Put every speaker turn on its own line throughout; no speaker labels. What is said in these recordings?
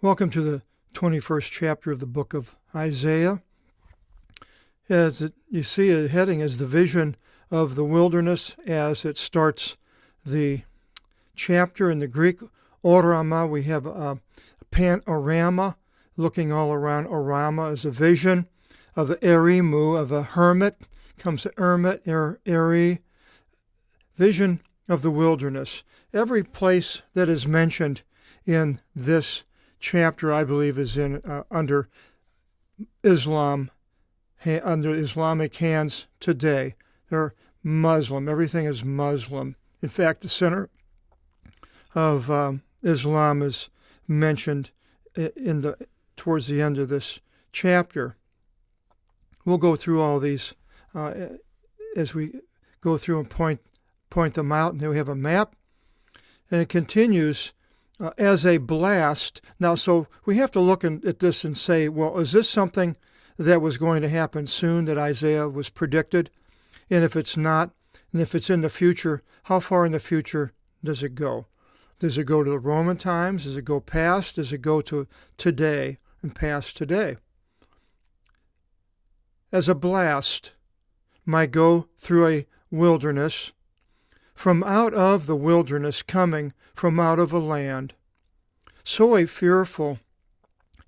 Welcome to the 21st chapter of the book of Isaiah. You see, a heading is the vision of the wilderness as it starts the chapter. In the Greek orama, we have a panorama, looking all around. Orama is a vision of the erimu, of a hermit. Comes the hermit, eri, vision of the wilderness. Every place that is mentioned in this chapter, I believe, is in under Islam, under Islamic hands today. They're Muslim. Everything is Muslim. In fact, the center of Islam is mentioned towards the end of this chapter. We'll go through all these as we go through and point them out. And then we have a map, and it continues as a blast. Now, so we have to look at this and say, well, is this something that was going to happen soon that Isaiah was predicted? And if it's not, and if it's in the future, how far in the future does it go? Does it go to the Roman times? Does it go past? Does it go to today and past today? As a blast might go through a wilderness, from out of the wilderness coming from out of a land, so a fearful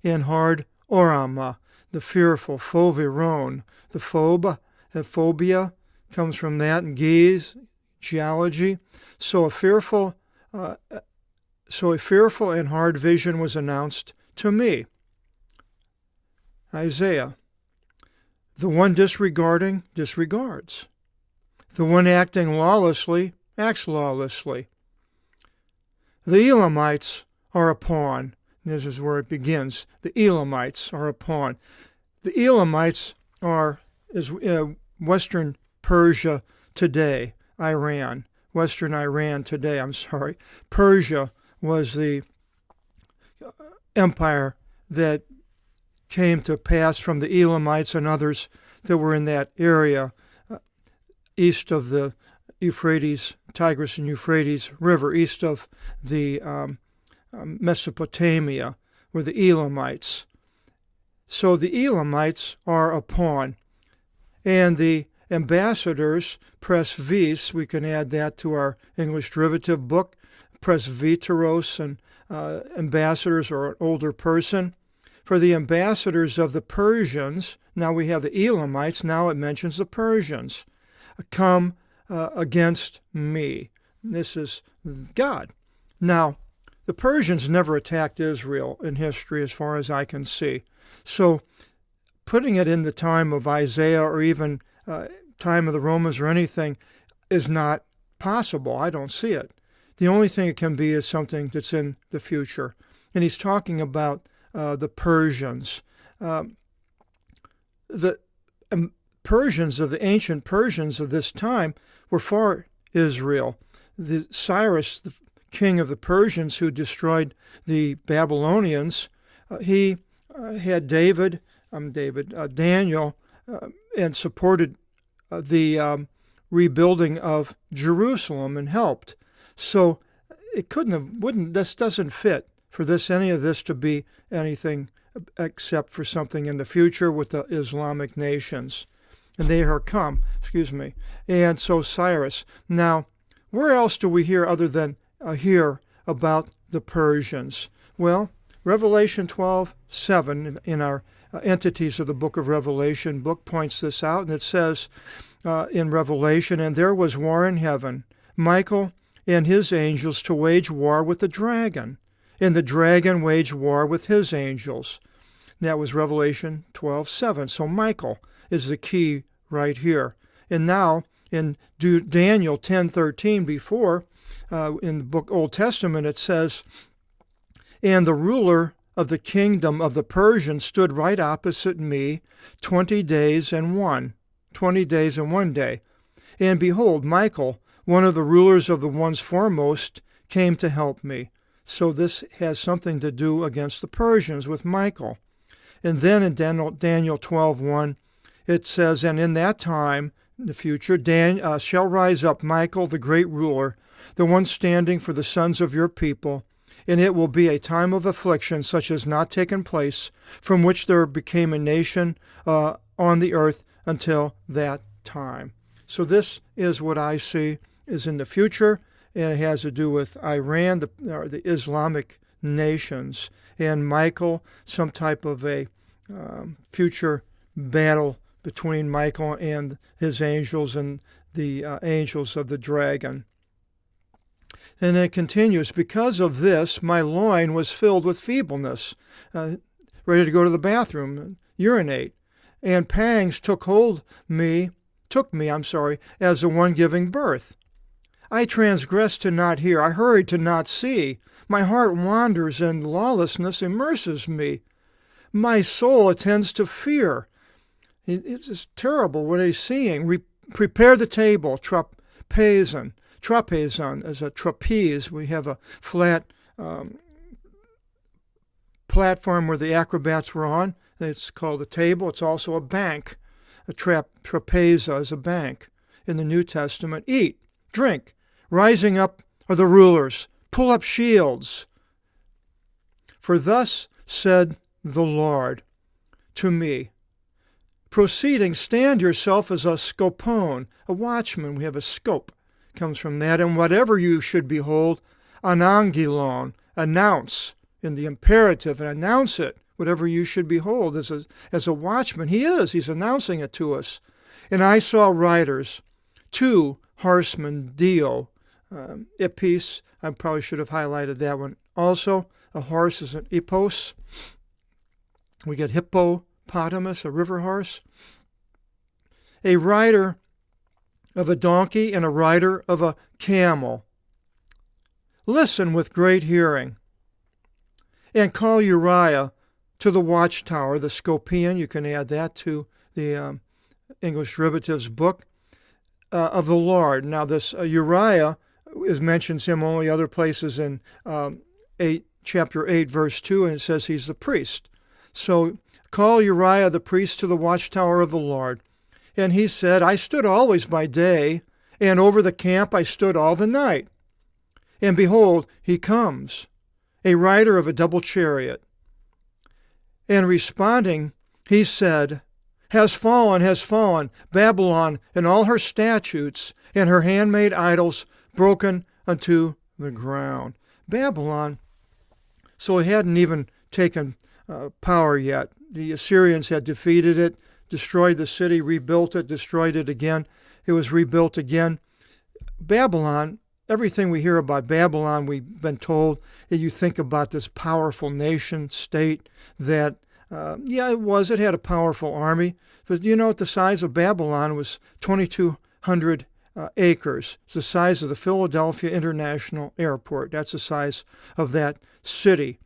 and hard orama, the fearful, phoviron, the phobia comes from that, and geology. So a fearful and hard vision was announced to me. Isaiah. The one disregarding disregards. The one acting lawlessly acts lawlessly. The Elamites are a pawn. This is where it begins. The Elamites are a pawn. The Elamites is Western Persia today, Iran. Western Iran today, Persia was the empire that came to pass from the Elamites and others that were in that area east of the Tigris and Euphrates River, east of the Mesopotamia, were the Elamites. So the Elamites are a pawn. And the ambassadors, presvis, we can add that to our English derivative book, presbyteros, and ambassadors are an older person. For the ambassadors of the Persians, now we have the Elamites, now it mentions the Persians, come against me. This is God. Now, the Persians never attacked Israel in history as far as I can see. So putting it in the time of Isaiah or even time of the Romans or anything is not possible. I don't see it. The only thing it can be is something that's in the future. And he's talking about the Persians. The Persians of the ancient Persians of this time were for Israel. Cyrus, the king of the Persians who destroyed the Babylonians, he had Daniel, and supported the rebuilding of Jerusalem and helped. So it this doesn't fit for any of this to be anything except for something in the future with the Islamic nations. And they are come, and so Cyrus. Now, where else do we hear other than hear about the Persians? Well, Revelation 12:7 in our Entities of the Book of Revelation book points this out, and it says in Revelation, and there was war in heaven, Michael and his angels to wage war with the dragon, and the dragon waged war with his angels. That was Revelation 12:7. So Michael is the key right here. And now in Daniel 10:13, before in the book Old Testament, it says, and the ruler of the kingdom of the Persians stood right opposite me 20 days and 1 day. And behold, Michael, one of the rulers of the ones foremost, came to help me. So this has something to do against the Persians with Michael. And then in Daniel 12:1, it says, and in that time, in the future, shall rise up Michael, the great ruler, the one standing for the sons of your people, and it will be a time of affliction such as not taken place, from which there became a nation on the earth until that time. So this is what I see is in the future, and it has to do with Iran, the Islamic nations, and Michael, some type of a future battle between Michael and his angels and the angels of the dragon. And it continues, because of this, my loin was filled with feebleness, ready to go to the bathroom and urinate. And pangs took me, as the one giving birth. I transgressed to not hear, I hurried to not see. My heart wanders, and lawlessness immerses me. My soul attends to fear. It's just terrible what he's seeing. Prepare the table, trapezon. Trapezon is a trapeze. We have a flat platform where the acrobats were on. It's called a table. It's also a bank. A trapeza is a bank in the New Testament. Eat, drink. Rising up are the rulers. Pull up shields. For thus said the Lord to me, proceeding, stand yourself as a scopone, a watchman. We have a scope. Comes from that. And whatever you should behold, anangilon, announce in the imperative, and announce it. Whatever you should behold as a watchman. He's announcing it to us. And I saw riders, 2 horsemen, dio, epis. I probably should have highlighted that one. Also, a horse is an epos. We get hippopotamus, a river horse. A rider of a donkey and a rider of a camel. Listen with great hearing. And call Uriah to the watchtower, the Scopian. You can add that to the English Derivatives book of the Lord. Now this Uriah mentions him only other places in chapter 8, verse 2, and it says he's the priest. So call Uriah the priest to the watchtower of the Lord. And he said, I stood always by day, and over the camp I stood all the night. And behold, he comes, a rider of a double chariot. And responding, he said, has fallen, Babylon and all her statutes and her handmade idols broken unto the ground. Babylon, so it hadn't even taken power yet. The Assyrians had defeated it, destroyed the city, rebuilt it, destroyed it again. It was rebuilt again. Babylon, everything we hear about Babylon, we've been told that you think about this powerful nation state that, it had a powerful army. But you know what the size of Babylon was? 2,200 acres. It's the size of the Philadelphia International Airport. That's the size of that city.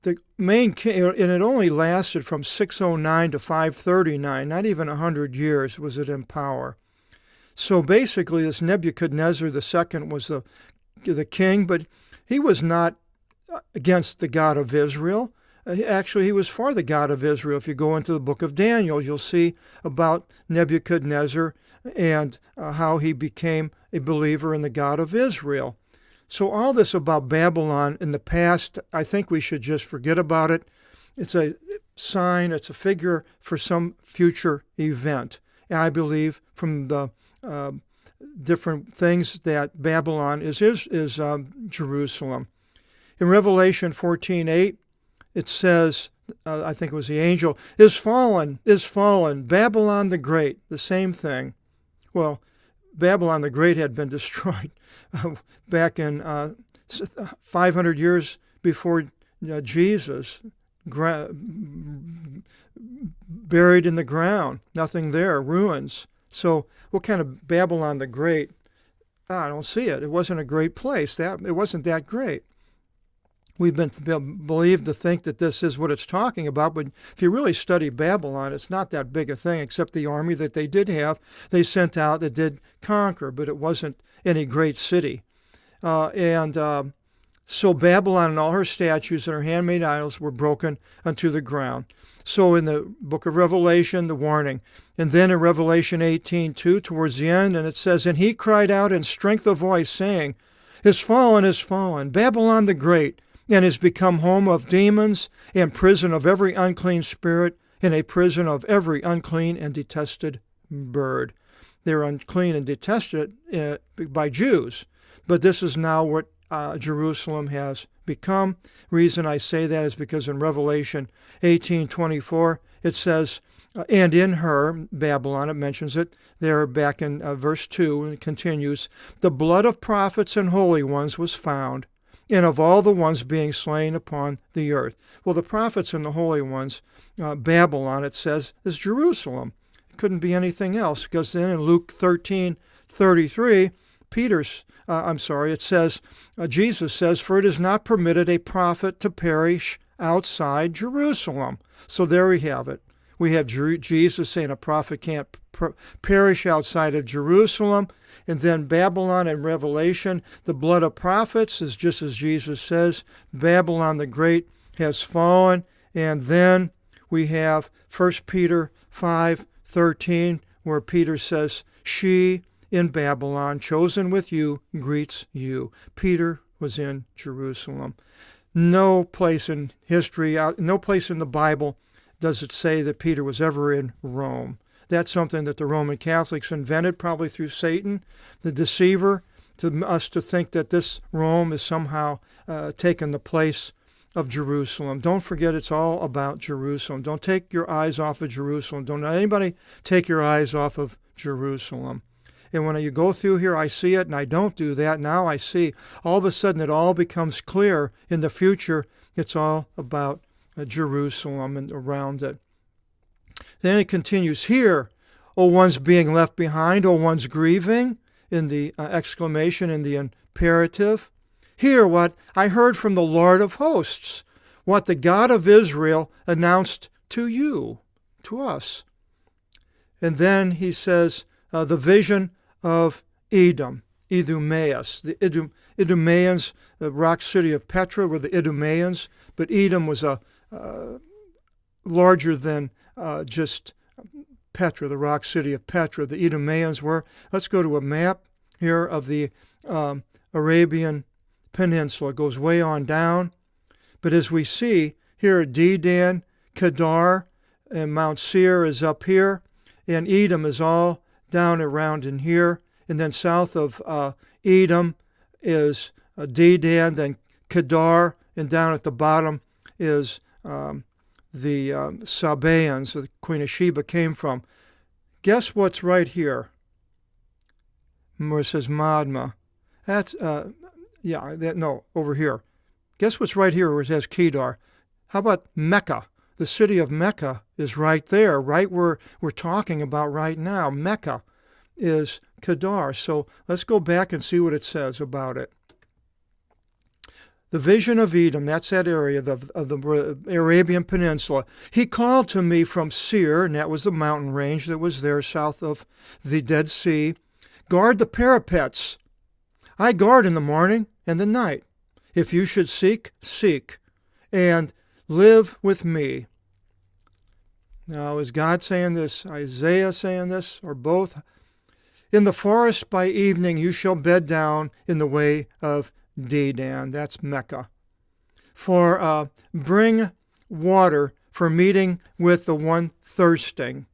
The main king, and it only lasted from 609 to 539, not even 100 years was it in power. So basically, this Nebuchadnezzar II was the king, but he was not against the God of Israel. Actually, he was for the God of Israel. If you go into the book of Daniel, you'll see about Nebuchadnezzar and how he became a believer in the God of Israel. So all this about Babylon in the past, I think we should just forget about it. It's a sign, it's a figure for some future event. And I believe from the different things that Babylon is Jerusalem. In Revelation 14:8, it says, I think it was the angel, is fallen, Babylon the Great, the same thing. Well, Babylon the Great had been destroyed back in 500 years before Jesus, buried in the ground, nothing there, ruins. So what kind of Babylon the Great? I don't see it. It wasn't a great place. It wasn't that great. We've been believed to think that this is what it's talking about, but if you really study Babylon, it's not that big a thing, except the army that they did have, they sent out that did conquer, but it wasn't any great city. So Babylon and all her statues and her handmade idols were broken unto the ground. So in the book of Revelation, the warning. And then in Revelation 18:2, towards the end, and it says, and he cried out in strength of voice, saying, is fallen, Babylon the Great, and is become home of demons and prison of every unclean spirit and a prison of every unclean and detested bird. They're unclean and detested by Jews, but this is now what Jerusalem has become. Reason I say that is because in Revelation 18:24 it says, and in her, Babylon, it mentions it there back in verse 2, and it continues, the blood of prophets and holy ones was found, and of all the ones being slain upon the earth. Well, the prophets and the holy ones, Babylon, it says, is Jerusalem. It couldn't be anything else, because then in Luke 13:33, it says, Jesus says, for it is not permitted a prophet to perish outside Jerusalem. So there we have it. We have Jesus saying a prophet can't perish outside of Jerusalem. And then Babylon in Revelation, the blood of prophets is just as Jesus says, Babylon the Great has fallen. And then we have 1 Peter 5:13, where Peter says, she in Babylon, chosen with you, greets you. Peter was in Jerusalem. No place in history, no place in the Bible does it say that Peter was ever in Rome. That's something that the Roman Catholics invented, probably through Satan, the deceiver, to us to think that this Rome is somehow taken the place of Jerusalem. Don't forget, it's all about Jerusalem. Don't take your eyes off of Jerusalem. Don't let anybody take your eyes off of Jerusalem. And when you go through here, I see it, and I don't do that. Now I see. All of a sudden, it all becomes clear. In the future, it's all about Jerusalem and around it. Then it continues here, O ones being left behind, O ones grieving, in the exclamation, in the imperative. Hear what I heard from the Lord of hosts, what the God of Israel announced to you, to us. And then he says, the vision of Edom, Idumaeus. The Idumeans, the rock city of Petra were the Idumeans, but Edom was a larger than just Petra, the rock city of Petra. The Idumeans were. Let's go to a map here of the Arabian Peninsula. It goes way on down. But as we see here, Dedan, Kedar, and Mount Seir is up here, and Edom is all down around in here. And then south of Edom is Dedan, then Kedar, and down at the bottom is the Sabaeans, the Queen of Sheba came from. Guess what's right here? Where it says Madma. That's, over here. Guess what's right here where it says Kedar? How about Mecca? The city of Mecca is right there, right where we're talking about right now. Mecca is Kedar. So let's go back and see what it says about it. The vision of Edom, that's that area of the Arabian Peninsula. He called to me from Seir, and that was the mountain range that was there south of the Dead Sea. Guard the parapets. I guard in the morning and the night. If you should seek, seek, and live with me. Now, is God saying this, Isaiah saying this, or both? In the forest by evening you shall bed down in the way of Dedan, that's Mecca. For bring water for meeting with the one thirsting.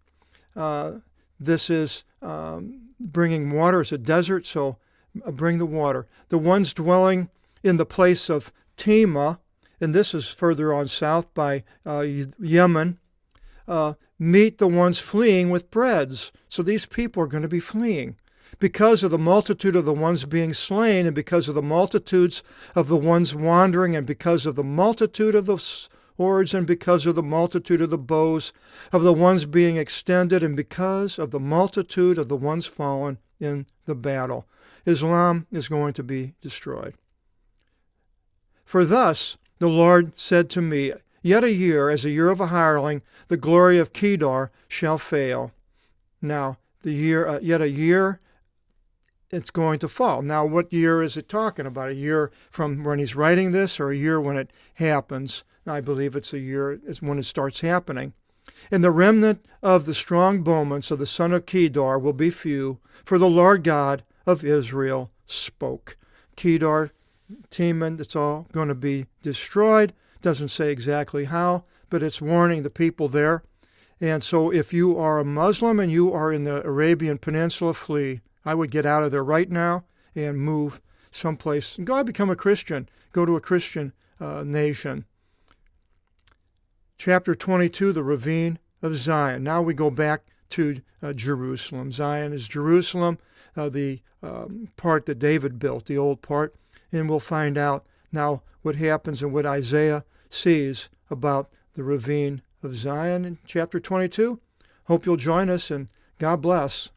This is bringing water. It's a desert, so bring the water. The ones dwelling in the place of Tema, and this is further on south by Yemen, meet the ones fleeing with breads. So these people are going to be fleeing. Because of the multitude of the ones being slain, and because of the multitudes of the ones wandering, and because of the multitude of the swords, and because of the multitude of the bows of the ones being extended, and because of the multitude of the ones fallen in the battle, Islam is going to be destroyed. For thus the Lord said to me, yet a year, as a year of a hireling, the glory of Kedar shall fail. Now, yet a year, it's going to fall. Now, what year is it talking about? A year from when he's writing this, or a year when it happens? I believe it's a year is when it starts happening. And the remnant of the strong bowmen of the son of Kedar will be few, for the Lord God of Israel spoke. Kedar, Teman, it's all going to be destroyed. Doesn't say exactly how, but it's warning the people there. And so if you are a Muslim and you are in the Arabian Peninsula, flee. I would get out of there right now and move someplace. Go become a Christian. Go to a Christian nation. Chapter 22, the ravine of Zion. Now we go back to Jerusalem. Zion is Jerusalem, the part that David built, the old part. And we'll find out now what happens and what Isaiah sees about the ravine of Zion in chapter 22. Hope you'll join us, and God bless.